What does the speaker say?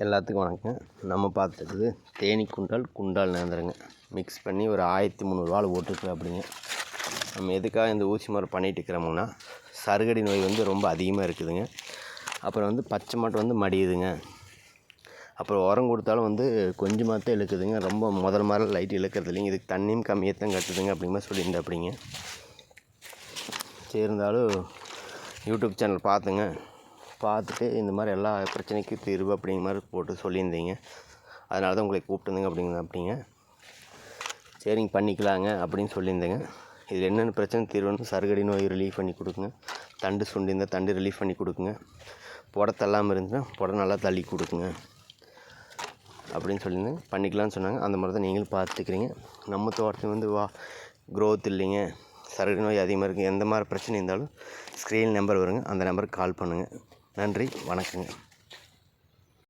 எல்லாத்துக்கும் வணக்கம். நம்ம பார்த்துருக்குது தேனி குண்டால் நேந்திரங்க மிக்ஸ் பண்ணி ஒரு 1300 வாழை போட்டுருக்கு அப்படிங்க. நம்ம எதுக்காக இந்த ஊசி மரம் பண்ணிகிட்டு இருக்கிறோம்னா, சருகடி நோய் ரொம்ப அதிகமாக இருக்குதுங்க. அப்புறம் பச்சை மாட்டு மடியுதுங்க. அப்புறம் உரம் கொடுத்தாலும் கொஞ்சமாக தான் இழுக்குதுங்க. ரொம்ப முதல் மாதிரி லைட் இழுக்கிறது இல்லைங்க. இதுக்கு தண்ணியும் கம்மியாக தான் கட்டுதுங்க அப்படிங்கிற மாதிரி சொல்லியிருந்தேன் அப்படிங்க. சரி, இருந்தாலும் யூடியூப் சேனல் பார்த்துட்டு இந்த மாதிரி எல்லா பிரச்சனைக்கும் தீர்வு அப்படிங்கிற மாதிரி போட்டு சொல்லியிருந்தீங்க. அதனால தான் உங்களை கூப்பிட்டுருந்தேங்க அப்படிங்க. சரிங்க, பண்ணிக்கலாங்க அப்படின்னு சொல்லியிருந்தேங்க. இதில் என்னென்ன பிரச்சனை தீர்வுன்னு, சருகடி நோய் ரிலீஃப் பண்ணி கொடுக்குங்க, தண்டு சுண்டிருந்தால் தண்டு ரிலீஃப் பண்ணி கொடுக்குங்க, புடை தள்ளாமல் இருந்துச்சுன்னா புடை நல்லா தள்ளி கொடுக்குங்க அப்படின்னு சொல்லியிருந்தேங்க. பண்ணிக்கலான்னு சொன்னாங்க. அந்த மாதிரி தான் நீங்களும் பார்த்துக்கிறீங்க. நம்ம தோட்டத்தில் க்ரோத் இல்லைங்க, சருகடி நோய் அதிகமாக இருக்குது, எந்த மாதிரி பிரச்சனை இருந்தாலும் ஸ்க்ரீன் நம்பர் வருங்க, அந்த நம்பருக்கு கால் பண்ணுங்கள். நன்றி, வணக்கங்க.